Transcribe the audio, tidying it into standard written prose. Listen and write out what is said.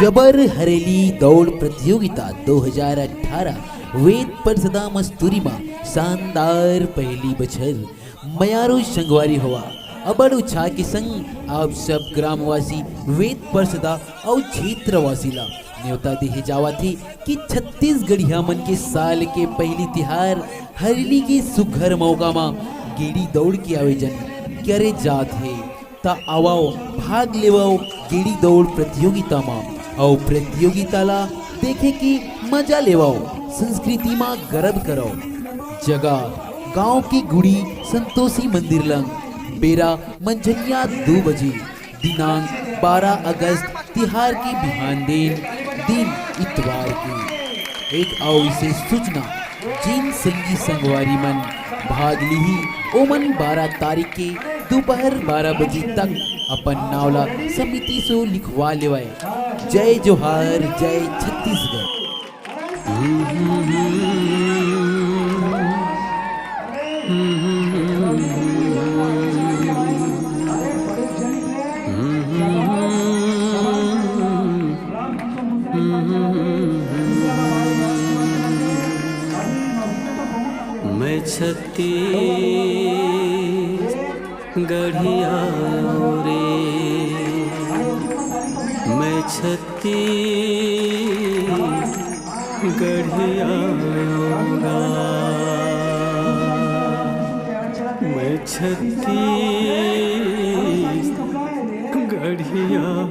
जबर हरेली दौड़ प्रतियोगिता 2018 वेद पर सदा मस्तूरी में शानदार पहली बछर मयारू संगवारी हुआ अबड़ उत्साह के संग आप सब ग्रामवासी वेद पर सदा और क्षेत्रवासी ला न्योता देहे जावा थी कि छत्तीसगढ़िया मन के साल के पहली तिहार हरेली के सुघर मौका में गेड़ी दौड़ के आयोजन करे जात है ता आवाओ भाग लेवाओ गेड़ी दौड़ प्रतियोगिता में और प्रतियोगिता ला देखे की मजा लेवाओ संस्कृति में गर्व करो। जगह गांव की गुड़ी संतोषी मंदिर लंग बेरा मंझनिया 2 बजे दिनांक 12 अगस्त तिहार की बिहान दिन इतवार की एक और विशेष सूचना जिन संगी संगवारी मन भाग ली ओमन 12 तारीख के दोपहर 12 बजे तक अपन नावला समिति से लिखवा लेवाए। जय जोहार जय छत्तीसगढ़। मैं छत्तीसगढ़िया रे मैं छत्तीसगढ़िया मैं छत्तीसगढ़िया